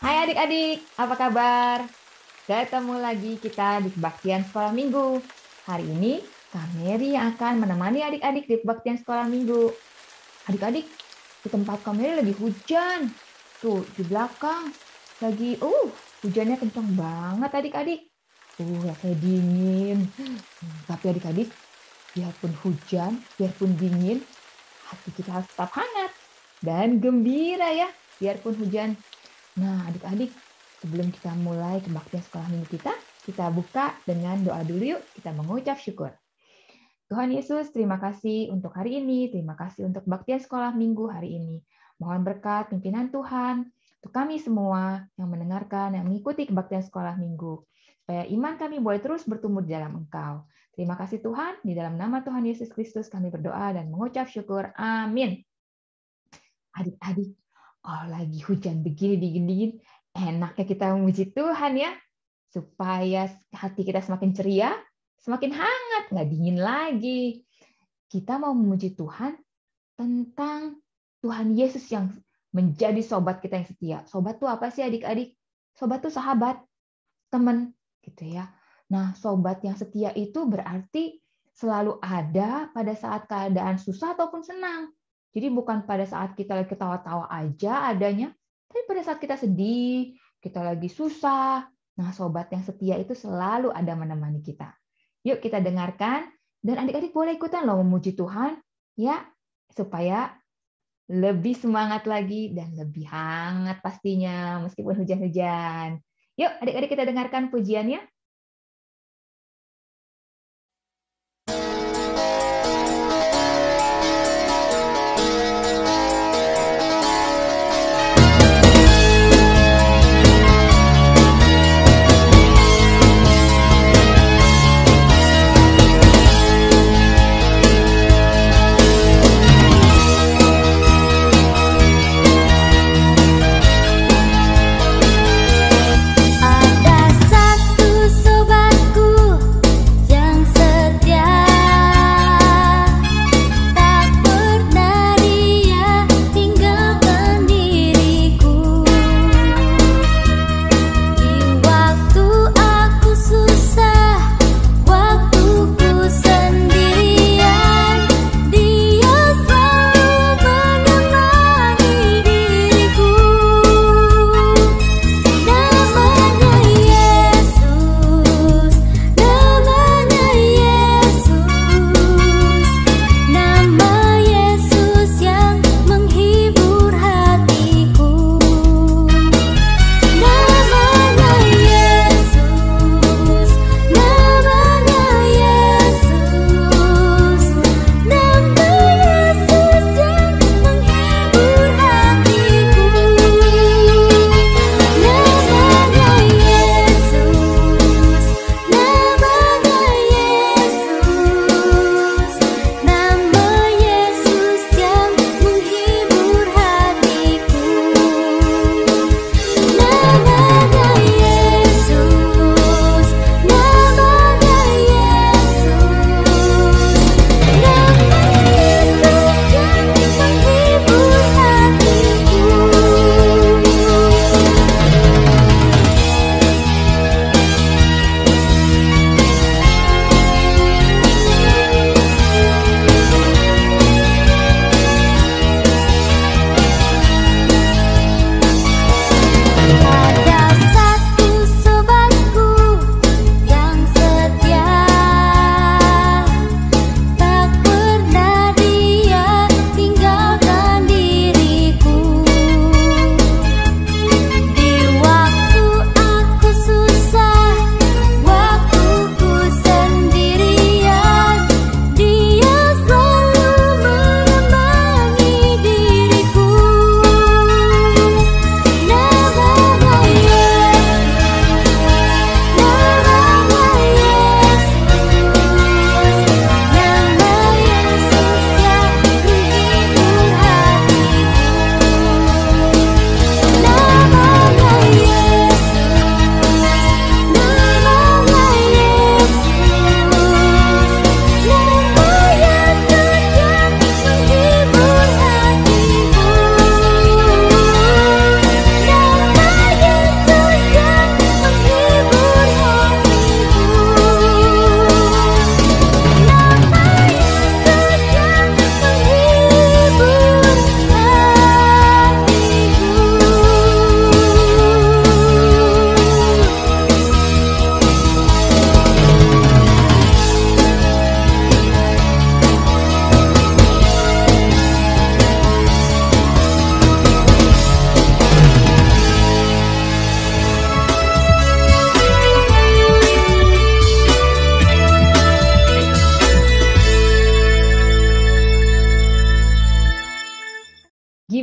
Hai adik-adik, apa kabar? Ketemu lagi kita di kebaktian sekolah minggu. Hari ini Kak Mary yang akan menemani adik-adik di kebaktian sekolah minggu. Adik-adik, di tempat Kak Mary lagi hujan. Tuh, di belakang. Lagi, hujannya kencang banget adik-adik. Rasanya dingin. Tapi adik-adik, biarpun hujan, biarpun dingin, hati kita harus tetap hangat dan gembira ya, biarpun hujan. Nah, adik-adik, sebelum kita mulai kebaktian sekolah minggu kita buka dengan doa dulu yuk, kita mengucap syukur. Tuhan Yesus, terima kasih untuk hari ini, terima kasih untuk kebaktian sekolah minggu hari ini. Mohon berkat pimpinan Tuhan untuk kami semua yang mendengarkan, yang mengikuti kebaktian sekolah minggu, supaya iman kami boleh terus bertumbuh di dalam Engkau. Terima kasih Tuhan, di dalam nama Tuhan Yesus Kristus kami berdoa dan mengucap syukur. Amin. Adik-adik, kalau lagi hujan begini dingin-dingin, enaknya kita memuji Tuhan ya, supaya hati kita semakin ceria, semakin hangat, nggak dingin lagi. Kita mau memuji Tuhan tentang Tuhan Yesus yang menjadi sobat kita yang setia. Sobat tuh apa sih adik-adik? Sobat tuh sahabat, teman, gitu ya. Nah, sobat yang setia itu berarti selalu ada pada saat keadaan susah ataupun senang. Jadi bukan pada saat kita lagi ketawa-tawa aja adanya, tapi pada saat kita sedih, kita lagi susah. Nah, sobat yang setia itu selalu ada menemani kita. Yuk kita dengarkan, dan adik-adik boleh ikutan loh memuji Tuhan, ya, supaya lebih semangat lagi dan lebih hangat pastinya, meskipun hujan-hujan. Yuk adik-adik kita dengarkan pujiannya. Ada satu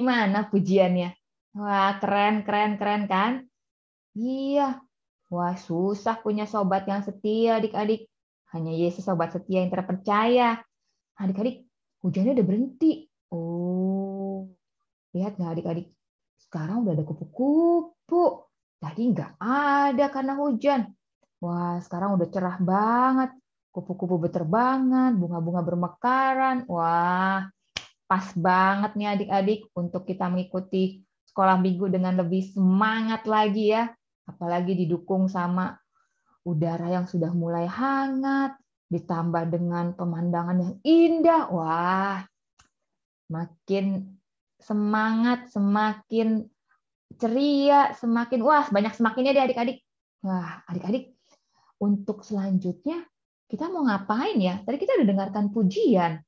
gimana pujiannya? Wah, keren, keren, keren kan? Iya. Wah, susah punya sobat yang setia, adik-adik. Hanya Yesus sobat setia yang terpercaya. Adik-adik, hujannya udah berhenti. Oh, lihat nggak adik-adik? Sekarang udah ada kupu-kupu. Tadi nggak ada karena hujan. Wah, sekarang udah cerah banget. Kupu-kupu berterbangan, bunga-bunga bermekaran. Wah, pas banget nih adik-adik untuk kita mengikuti sekolah minggu dengan lebih semangat lagi ya. Apalagi didukung sama udara yang sudah mulai hangat, ditambah dengan pemandangan yang indah. Wah, makin semangat, semakin ceria, semakin wah banyak semakinnya deh adik-adik. Wah, adik-adik, untuk selanjutnya kita mau ngapain ya? Tadi kita udah dengarkan pujian.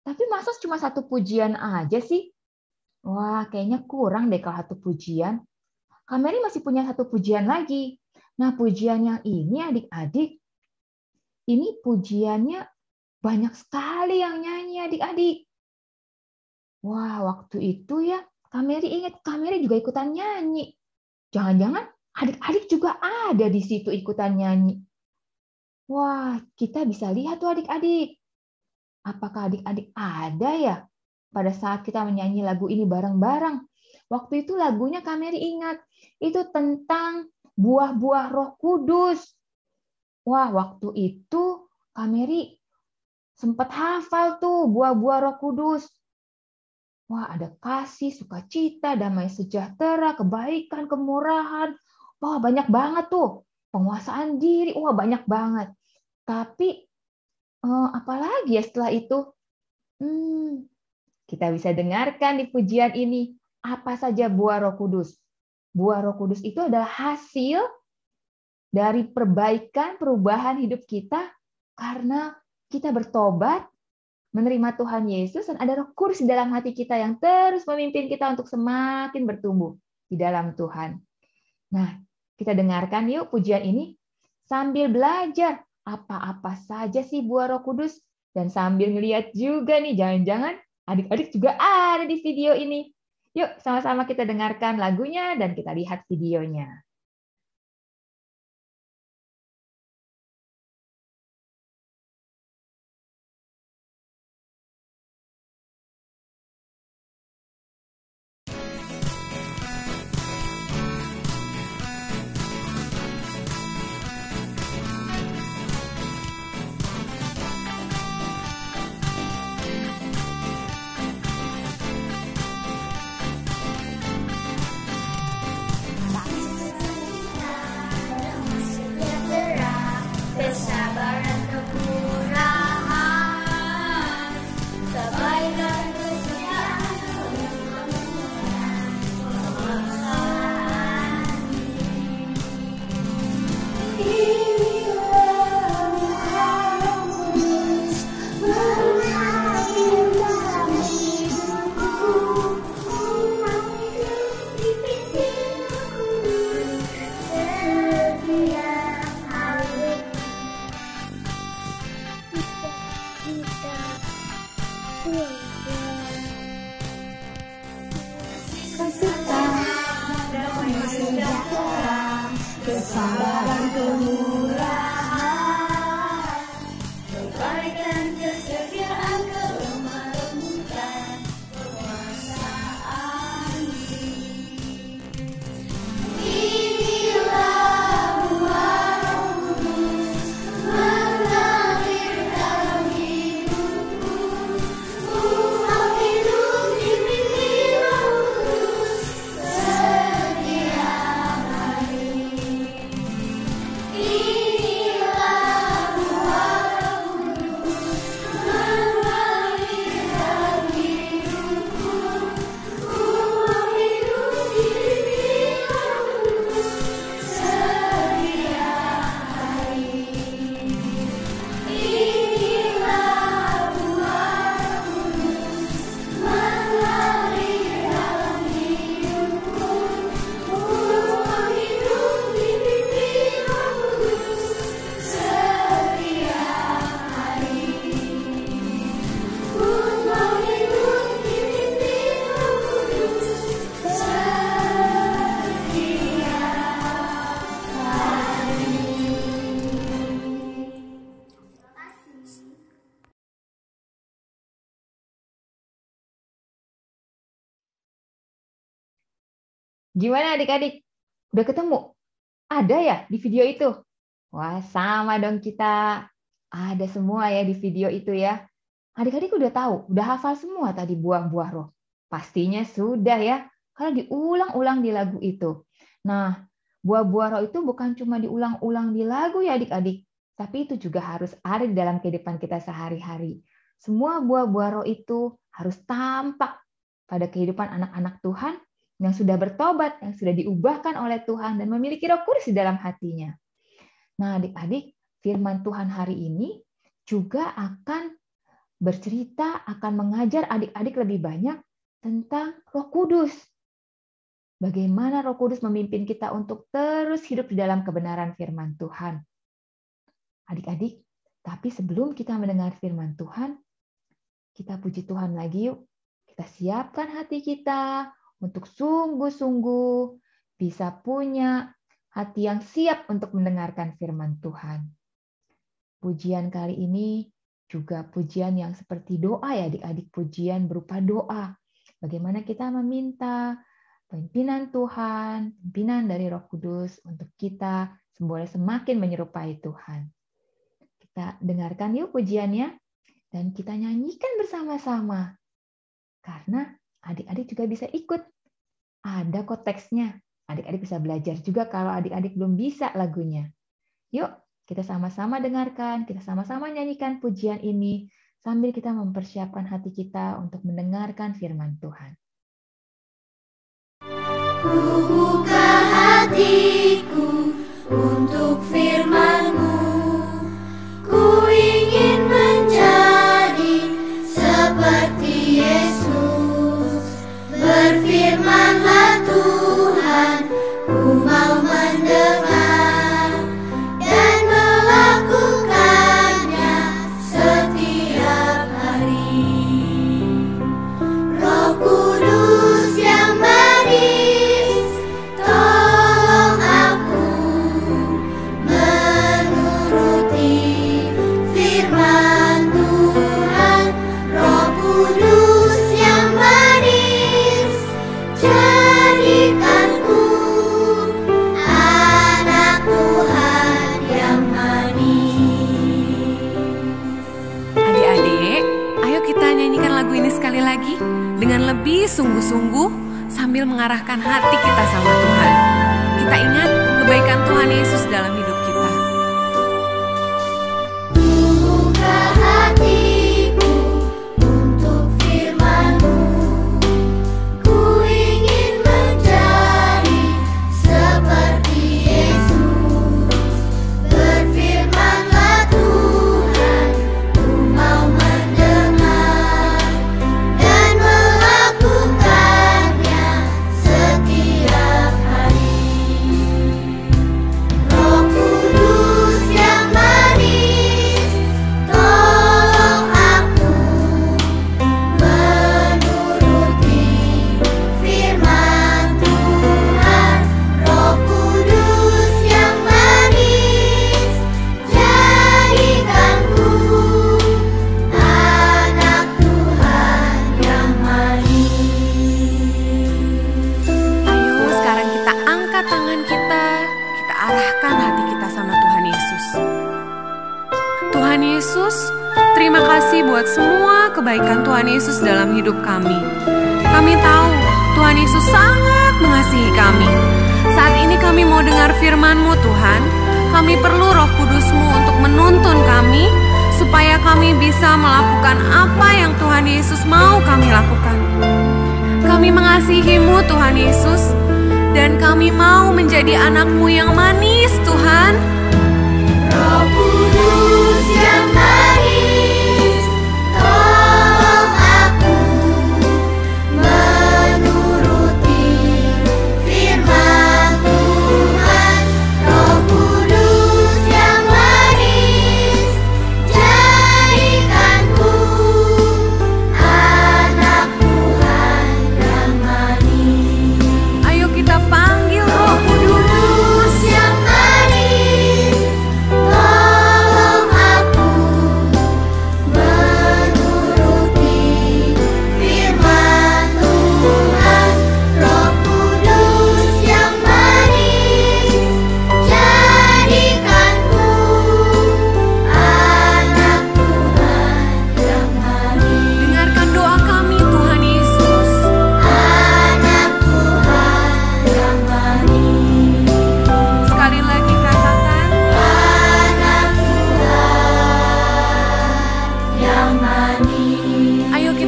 Tapi masa cuma satu pujian aja sih? Wah, kayaknya kurang deh kalau satu pujian. Kak Mary masih punya satu pujian lagi. Nah, pujian yang ini adik-adik, ini pujiannya banyak sekali yang nyanyi adik-adik. Wah, waktu itu ya, Kak Mary ingat, Kak Mary juga ikutan nyanyi. Jangan-jangan adik-adik juga ada di situ ikutan nyanyi. Wah, kita bisa lihat tuh adik-adik. Apakah adik-adik ada ya pada saat kita menyanyi lagu ini bareng-bareng? Waktu itu lagunya Kak Mary ingat, itu tentang buah-buah Roh Kudus. Wah, waktu itu Kak Mary sempat hafal tuh buah-buah Roh Kudus. Wah, ada kasih, sukacita, damai sejahtera, kebaikan, kemurahan. Wah, banyak banget tuh. Penguasaan diri, wah banyak banget. Tapi apalagi ya setelah itu? Kita bisa dengarkan di pujian ini. Apa saja buah Roh Kudus? Buah Roh Kudus itu adalah hasil dari perbaikan, perubahan hidup kita karena kita bertobat, menerima Tuhan Yesus, dan ada Roh Kudus di dalam hati kita yang terus memimpin kita untuk semakin bertumbuh di dalam Tuhan. Nah, kita dengarkan yuk pujian ini sambil belajar apa-apa saja sih buah Roh Kudus, dan sambil ngelihat juga nih, jangan-jangan adik-adik juga ada di video ini. Yuk, sama-sama kita dengarkan lagunya dan kita lihat videonya. Kesabaran, kemurahan, kebaikan, kesetiaan, kelemah lembutan, penguasaan diri. Inilah buah Roh Kudus mengalir dalam hidupku. Buah hidup dimiliki Roh Kudus setiap hari. Gimana adik-adik? Udah ketemu? Ada ya di video itu? Wah, sama dong kita. Ada semua ya di video itu ya. Adik-adik udah tahu, udah hafal semua tadi buah-buah roh. Pastinya sudah ya, karena diulang-ulang di lagu itu. Nah, buah-buah roh itu bukan cuma diulang-ulang di lagu ya adik-adik, tapi itu juga harus ada di dalam kehidupan kita sehari-hari. Semua buah-buah roh itu harus tampak pada kehidupan anak-anak Tuhan yang sudah bertobat, yang sudah diubahkan oleh Tuhan dan memiliki Roh Kudus di dalam hatinya. Nah, adik-adik, firman Tuhan hari ini juga akan bercerita, akan mengajar adik-adik lebih banyak tentang Roh Kudus. Bagaimana Roh Kudus memimpin kita untuk terus hidup di dalam kebenaran firman Tuhan. Adik-adik, tapi sebelum kita mendengar firman Tuhan, kita puji Tuhan lagi yuk. Kita siapkan hati kita untuk sungguh-sungguh bisa punya hati yang siap untuk mendengarkan firman Tuhan. Pujian kali ini juga pujian yang seperti doa ya adik-adik, pujian berupa doa. Bagaimana kita meminta pimpinan Tuhan, pimpinan dari Roh Kudus untuk kita boleh semakin menyerupai Tuhan. Kita dengarkan yuk pujiannya dan kita nyanyikan bersama-sama. Karena adik-adik juga bisa ikut. Ada kok teksnya. Adik-adik bisa belajar juga kalau adik-adik belum bisa lagunya. Yuk, kita sama-sama dengarkan, kita sama-sama nyanyikan pujian ini sambil kita mempersiapkan hati kita untuk mendengarkan firman Tuhan. Ku buka hatiku untuk firman-Mu. Ku ingin menjadi seperti Yesus. Berfirmanlah Tuhan, ku mau mendengar dan melakukannya setiap hari. Roh Kudus yang manis, tolong aku menuruti firman Tuhan. Roh Kudus yang manis, jadikanku anak Tuhan yang manis. Adik-adik, ayo kita nyanyikan lagu ini sekali lagi dengan lebih sungguh-sungguh sambil mengarahkan hati kita sama Tuhan. Kita ingat kebaikan Tuhan Yesus dalam hidup kita. Buka hatiku untuk firman-Mu. Ku ingin menjadi seperti Yesus. Berfirmanlah Tuhan, ku mau mendengar dan melakukannya setiap hari. Roh Kudus yang manis, tolong aku menuruti firman Tuhan. Roh Kudus yang manis, jadikanku anak Tuhan yang manis. Ayo sekarang kita angkat tangan kita arahkan hati kita sama Tuhan Yesus. Tuhan Yesus, terima kasih buat semua kebaikan Tuhan Yesus dalam hidup kami. Kami tahu Tuhan Yesus sangat mengasihi kami. Saat ini kami mau dengar firman-Mu Tuhan. Kami perlu Roh Kudus-Mu untuk menuntun kami, supaya kami bisa melakukan apa yang Tuhan Yesus mau kami lakukan. Kami mengasihi-Mu Tuhan Yesus, dan kami mau menjadi anak-Mu yang manis Tuhan. Roh Kudus yang manis, tolong aku menuruti firman Tuhan. Roh Kudus yang manis, jadikanku anak Tuhan yang manis. Ayo kita panggil Roh Kudus. Kudus yang manis,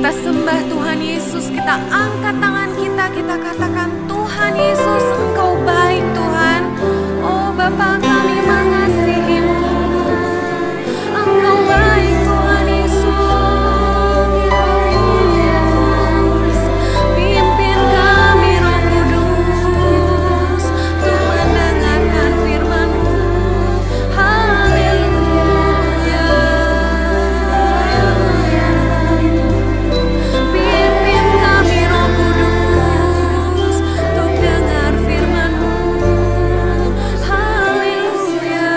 Kita sembah Tuhan Yesus, kita angkat tangan kita katakan, Tuhan Yesus, Engkau baik Tuhan. Oh Bapa, kami mengasihi-Mu. Engkau baik Tuhan Yesus. Pimpin kami Roh Kudus untuk mendengarkan firman-Mu. Haleluya. Pimpin kami Roh Kudus untuk dengar firman-Mu. Haleluya.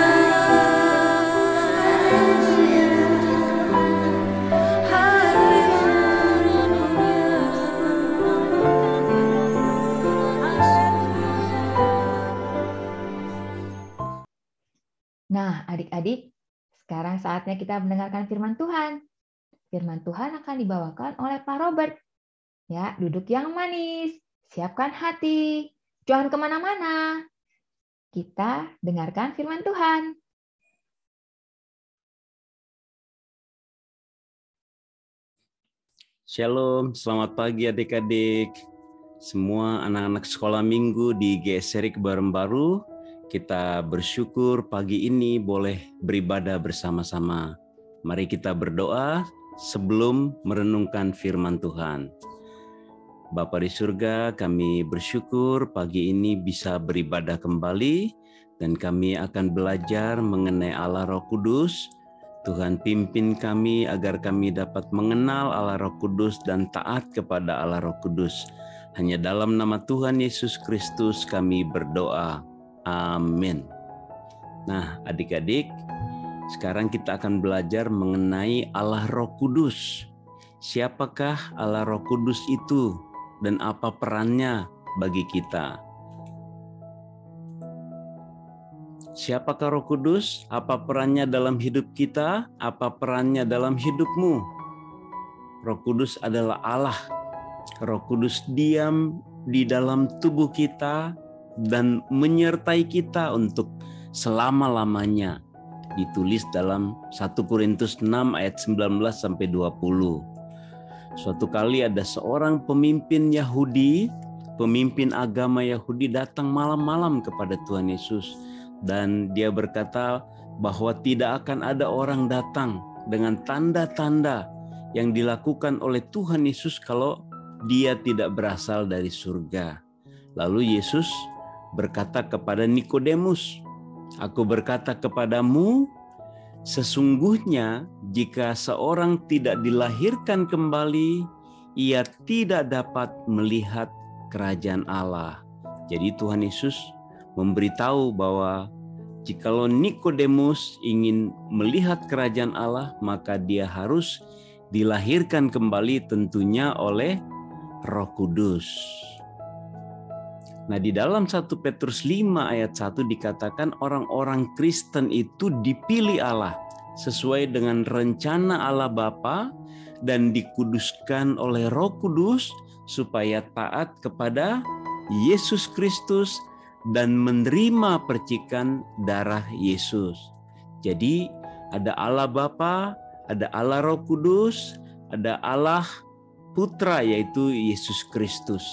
Nah, adik-adik, sekarang saatnya kita mendengarkan firman Tuhan. Firman Tuhan akan dibawakan oleh Pak Robert. Ya, duduk yang manis, siapkan hati, jangan kemana-mana. Kita dengarkan firman Tuhan. Shalom, selamat pagi adik-adik. Semua anak-anak sekolah minggu di GSRI Kebayoran Baru, kita bersyukur pagi ini boleh beribadah bersama-sama. Mari kita berdoa sebelum merenungkan firman Tuhan. Bapa di surga, kami bersyukur pagi ini bisa beribadah kembali dan kami akan belajar mengenai Allah Roh Kudus. Tuhan pimpin kami agar kami dapat mengenal Allah Roh Kudus dan taat kepada Allah Roh Kudus. Hanya dalam nama Tuhan Yesus Kristus kami berdoa. Amin. Nah, adik-adik, sekarang kita akan belajar mengenai Allah Roh Kudus. Siapakah Allah Roh Kudus itu dan apa perannya bagi kita? Siapakah Roh Kudus? Apa perannya dalam hidup kita? Apa perannya dalam hidupmu? Roh Kudus adalah Allah. Roh Kudus diam di dalam tubuh kita dan menyertai kita untuk selama-lamanya. Ditulis dalam 1 Korintus 6 ayat 19 sampai 20. Suatu kali ada seorang pemimpin Yahudi, pemimpin agama Yahudi datang malam-malam kepada Tuhan Yesus dan dia berkata bahwa tidak akan ada orang datang dengan tanda-tanda yang dilakukan oleh Tuhan Yesus kalau dia tidak berasal dari surga. Lalu Yesus berkata kepada Nikodemus, "Aku berkata kepadamu, sesungguhnya jika seorang tidak dilahirkan kembali, ia tidak dapat melihat kerajaan Allah." Jadi Tuhan Yesus memberitahu bahwa jikalau Nikodemus ingin melihat kerajaan Allah, maka dia harus dilahirkan kembali tentunya oleh Roh Kudus. Nah, di dalam 1 Petrus 5 ayat 1 dikatakan orang-orang Kristen itu dipilih Allah sesuai dengan rencana Allah Bapa dan dikuduskan oleh Roh Kudus supaya taat kepada Yesus Kristus dan menerima percikan darah Yesus. Jadi ada Allah Bapa, ada Allah Roh Kudus, ada Allah Putra yaitu Yesus Kristus.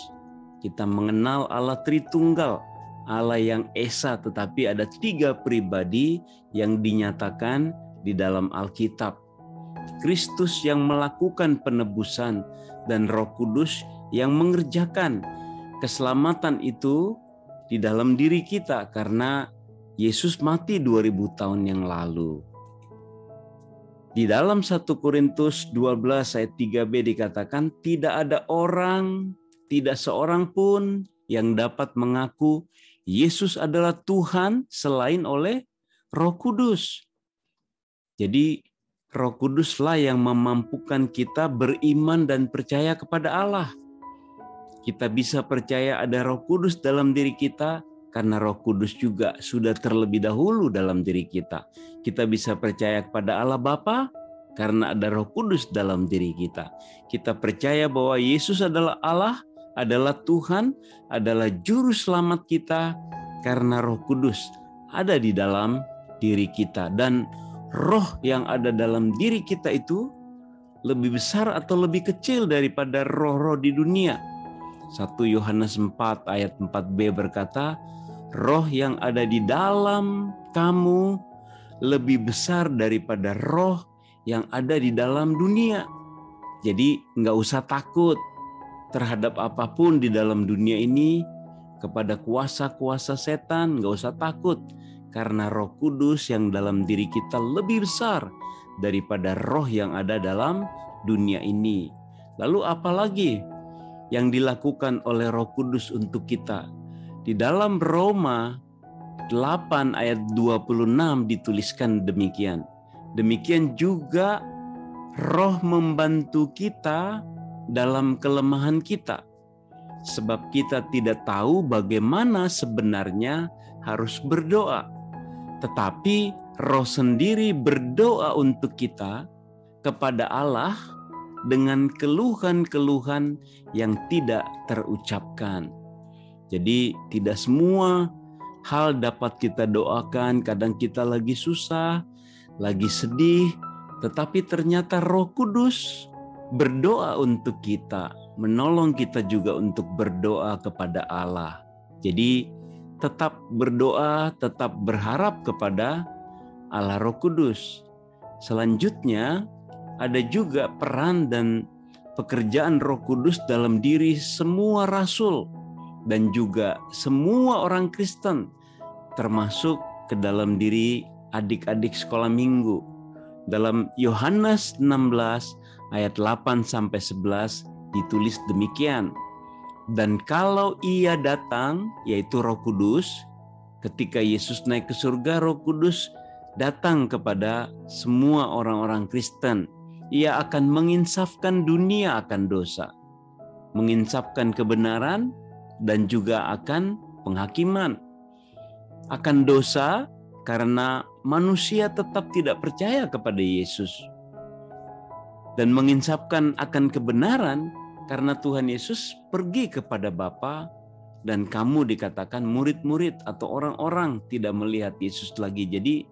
Kita mengenal Allah Tritunggal, Allah yang Esa, tetapi ada 3 pribadi yang dinyatakan di dalam Alkitab. Kristus yang melakukan penebusan dan Roh Kudus yang mengerjakan keselamatan itu di dalam diri kita karena Yesus mati 2000 tahun yang lalu. Di dalam 1 Korintus 12 ayat 3b dikatakan tidak ada orang, tidak seorang pun yang dapat mengaku Yesus adalah Tuhan selain oleh Roh Kudus. Jadi Roh Kuduslah yang memampukan kita beriman dan percaya kepada Allah. Kita bisa percaya ada Roh Kudus dalam diri kita karena Roh Kudus juga sudah terlebih dahulu dalam diri kita. Kita bisa percaya kepada Allah Bapa karena ada Roh Kudus dalam diri kita. Kita percaya bahwa Yesus adalah Allah, adalah Tuhan, adalah juru selamat kita karena Roh Kudus ada di dalam diri kita. Dan roh yang ada dalam diri kita itu lebih besar atau lebih kecil daripada roh-roh di dunia? 1 Yohanes 4 ayat 4b berkata, roh yang ada di dalam kamu lebih besar daripada roh yang ada di dalam dunia. Jadi nggak usah takut terhadap apapun di dalam dunia ini, kepada kuasa-kuasa setan, nggak usah takut. Karena Roh Kudus yang dalam diri kita lebih besar daripada roh yang ada dalam dunia ini. Lalu apalagi yang dilakukan oleh Roh Kudus untuk kita? Di dalam Roma 8 ayat 26 dituliskan demikian. Demikian juga roh membantu kita dalam kelemahan kita. Sebab kita tidak tahu bagaimana sebenarnya harus berdoa. Tetapi roh sendiri berdoa untuk kita kepada Allah dengan keluhan-keluhan yang tidak terucapkan. Jadi tidak semua hal dapat kita doakan. Kadang kita lagi susah, lagi sedih, tetapi ternyata Roh Kudus berdoa untuk kita, menolong kita juga untuk berdoa kepada Allah. Jadi tetap berdoa, tetap berharap kepada Allah Roh Kudus. Selanjutnya ada juga peran dan pekerjaan Roh Kudus dalam diri semua rasul dan juga semua orang Kristen, termasuk ke dalam diri adik-adik sekolah minggu. Dalam Yohanes 16 ayat 8-11 ditulis demikian. Dan kalau ia datang, yaitu Roh Kudus, ketika Yesus naik ke surga, Roh Kudus datang kepada semua orang-orang Kristen. Ia akan menginsafkan dunia akan dosa, menginsafkan kebenaran, dan juga akan penghakiman. Akan dosa karena manusia tetap tidak percaya kepada Yesus. Dan menginsafkan akan kebenaran karena Tuhan Yesus pergi kepada Bapa dan kamu dikatakan murid-murid atau orang-orang tidak melihat Yesus lagi. Jadi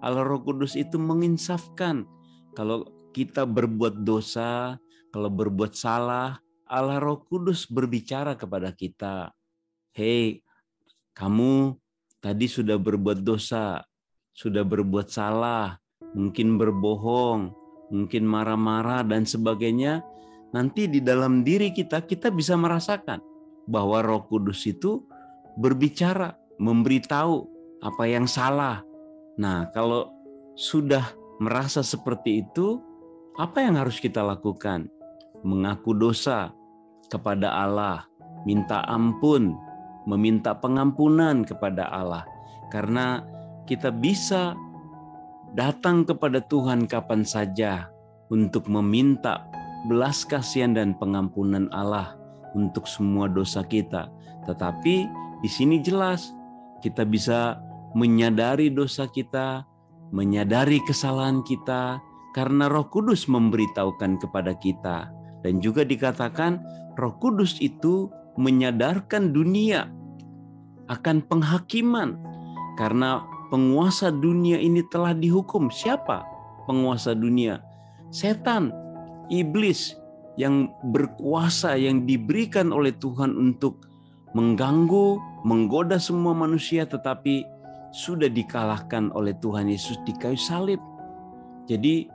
Allah Roh Kudus itu menginsafkan. Kalau kita berbuat dosa, kalau berbuat salah, Allah Roh Kudus berbicara kepada kita. Hei, kamu tadi sudah berbuat dosa, sudah berbuat salah, mungkin berbohong, mungkin marah-marah dan sebagainya. Nanti di dalam diri kita bisa merasakan bahwa Roh Kudus itu berbicara, memberitahu apa yang salah. Nah, kalau sudah merasa seperti itu, apa yang harus kita lakukan? Mengaku dosa kepada Allah, minta ampun, meminta pengampunan kepada Allah. Karena kita bisa datang kepada Tuhan kapan saja untuk meminta belas kasihan dan pengampunan Allah untuk semua dosa kita. Tetapi di sini jelas kita bisa menyadari dosa kita, menyadari kesalahan kita, karena Roh Kudus memberitahukan kepada kita. Dan juga dikatakan Roh Kudus itu menyadarkan dunia akan penghakiman, karena penguasa dunia ini telah dihukum. Siapa penguasa dunia? Setan, iblis yang berkuasa, yang diberikan oleh Tuhan untuk mengganggu, menggoda semua manusia, tetapi sudah dikalahkan oleh Tuhan Yesus di kayu salib. Jadi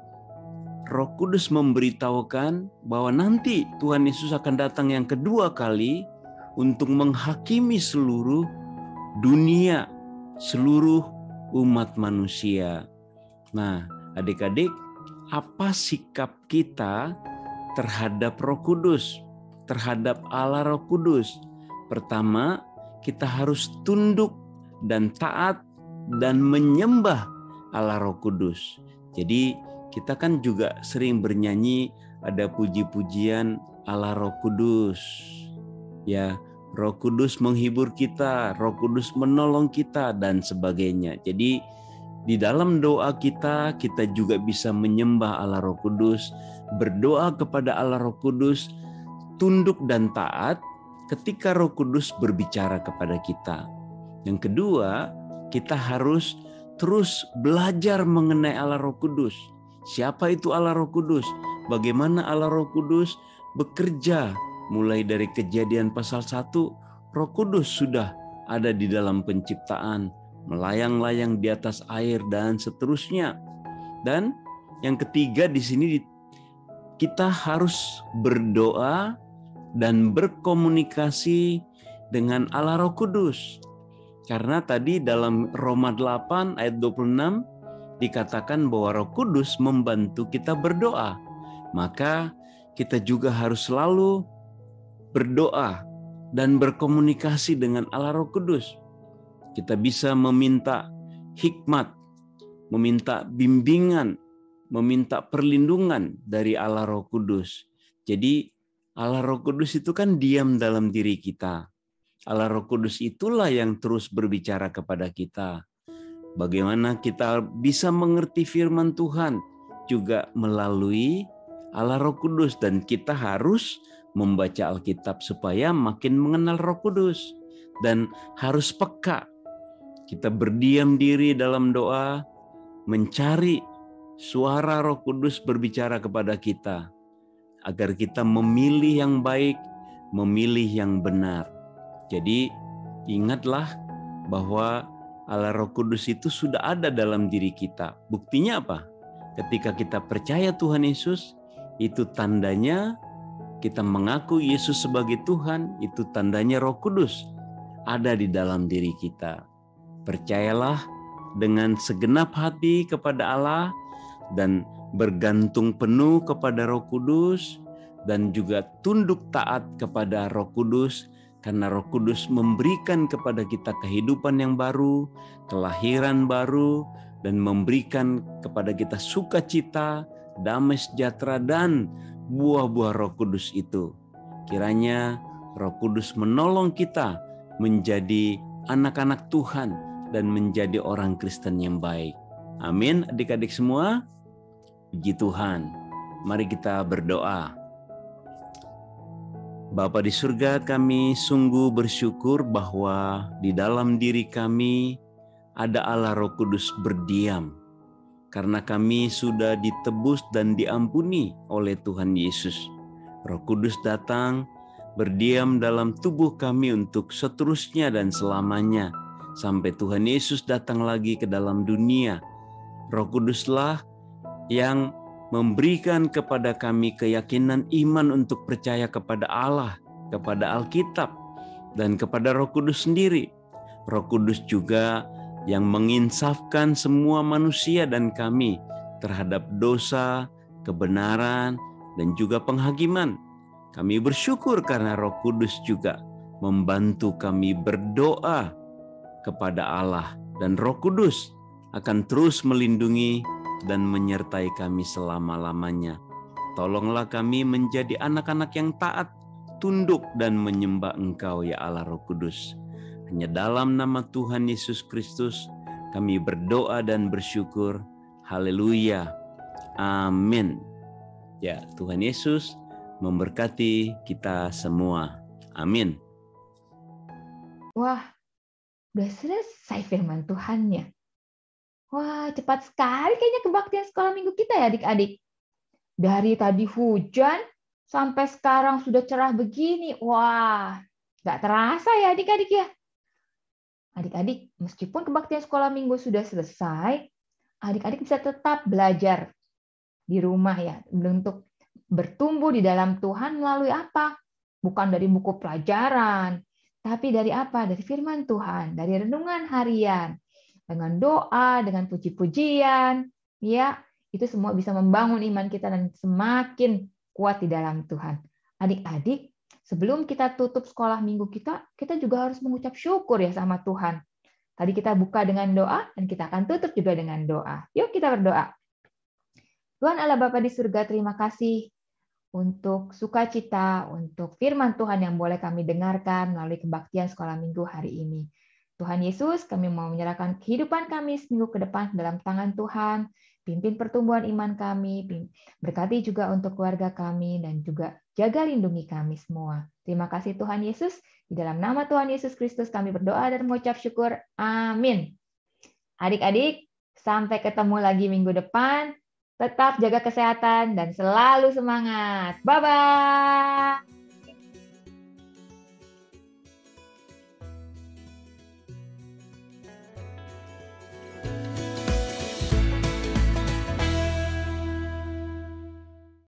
Roh Kudus memberitahukan bahwa nanti Tuhan Yesus akan datang yang kedua kali untuk menghakimi seluruh dunia, seluruh umat manusia. Nah, adik-adik, apa sikap kita terhadap Roh Kudus, terhadap Allah Roh Kudus? Pertama, kita harus tunduk dan taat dan menyembah Allah Roh Kudus. Jadi kita kan juga sering bernyanyi, ada puji-pujian Allah Roh Kudus. Ya, Roh Kudus menghibur kita, Roh Kudus menolong kita dan sebagainya. Jadi di dalam doa kita juga bisa menyembah Allah Roh Kudus, berdoa kepada Allah Roh Kudus, tunduk dan taat ketika Roh Kudus berbicara kepada kita. Yang kedua, kita harus terus belajar mengenai Allah Roh Kudus. Siapa itu Allah Roh Kudus? Bagaimana Allah Roh Kudus bekerja? Mulai dari Kejadian pasal 1, Roh Kudus sudah ada di dalam penciptaan, melayang-layang di atas air dan seterusnya. Dan yang ketiga di sini kita harus berdoa dan berkomunikasi dengan Allah Roh Kudus. Karena tadi dalam Roma 8 ayat 26 dikatakan bahwa Roh Kudus membantu kita berdoa. Maka kita juga harus selalu berdoa dan berkomunikasi dengan Allah Roh Kudus. Kita bisa meminta hikmat, meminta bimbingan, meminta perlindungan dari Allah Roh Kudus. Jadi Allah Roh Kudus itu kan diam dalam diri kita. Allah Roh Kudus itulah yang terus berbicara kepada kita. Bagaimana kita bisa mengerti firman Tuhan juga melalui Allah Roh Kudus, dan kita harus membaca Alkitab supaya makin mengenal Roh Kudus dan harus peka. Kita berdiam diri dalam doa, mencari suara Roh Kudus berbicara kepada kita agar kita memilih yang baik, memilih yang benar. Jadi ingatlah bahwa Allah Roh Kudus itu sudah ada dalam diri kita. Buktinya apa? Ketika kita percaya Tuhan Yesus, itu tandanya kita mengaku Yesus sebagai Tuhan, itu tandanya Roh Kudus ada di dalam diri kita. Percayalah dengan segenap hati kepada Allah dan bergantung penuh kepada Roh Kudus, dan juga tunduk taat kepada Roh Kudus, karena Roh Kudus memberikan kepada kita kehidupan yang baru, kelahiran baru, dan memberikan kepada kita sukacita, damai sejahtera, dan buah-buah Roh Kudus itu. Kiranya Roh Kudus menolong kita menjadi anak-anak Tuhan dan menjadi orang Kristen yang baik. Amin, adik-adik semua. Puji Tuhan. Mari kita berdoa. Bapa di surga, kami sungguh bersyukur bahwa di dalam diri kami ada Allah Roh Kudus berdiam. Karena kami sudah ditebus dan diampuni oleh Tuhan Yesus. Roh Kudus datang berdiam dalam tubuh kami untuk seterusnya dan selamanya. Sampai Tuhan Yesus datang lagi ke dalam dunia. Roh Kuduslah yang memberikan kepada kami keyakinan iman untuk percaya kepada Allah, kepada Alkitab, dan kepada Roh Kudus sendiri. Roh Kudus juga yang menginsafkan semua manusia dan kami terhadap dosa, kebenaran, dan juga penghakiman. Kami bersyukur karena Roh Kudus juga membantu kami berdoa kepada Allah, dan Roh Kudus akan terus melindungi dan menyertai kami selama-lamanya. Tolonglah kami menjadi anak-anak yang taat, tunduk, dan menyembah Engkau ya Allah Roh Kudus. Hanya dalam nama Tuhan Yesus Kristus kami berdoa dan bersyukur. Haleluya. Amin. Ya, Tuhan Yesus memberkati kita semua. Amin. Wah, udah selesai firman Tuhannya. Wah, cepat sekali kayaknya kebaktian sekolah minggu kita ya adik-adik. Dari tadi hujan sampai sekarang sudah cerah begini. Wah, nggak terasa ya adik-adik ya. Adik-adik, meskipun kebaktian sekolah minggu sudah selesai, adik-adik bisa tetap belajar di rumah ya. Untuk bertumbuh di dalam Tuhan melalui apa? Bukan dari buku pelajaran, tapi dari apa? Dari firman Tuhan, dari renungan harian. Dengan doa, dengan puji-pujian, ya, itu semua bisa membangun iman kita dan semakin kuat di dalam Tuhan. Adik-adik, sebelum kita tutup sekolah minggu kita juga harus mengucap syukur ya sama Tuhan. Tadi kita buka dengan doa dan kita akan tutup juga dengan doa. Yuk kita berdoa. Tuhan Allah Bapa di surga, terima kasih untuk sukacita, untuk firman Tuhan yang boleh kami dengarkan melalui kebaktian sekolah minggu hari ini. Tuhan Yesus, kami mau menyerahkan kehidupan kami seminggu ke depan dalam tangan Tuhan. Pimpin pertumbuhan iman kami, berkati juga untuk keluarga kami, dan juga jaga lindungi kami semua. Terima kasih Tuhan Yesus. Di dalam nama Tuhan Yesus Kristus kami berdoa dan mengucap syukur. Amin. Adik-adik, sampai ketemu lagi minggu depan. Tetap jaga kesehatan dan selalu semangat. Bye-bye.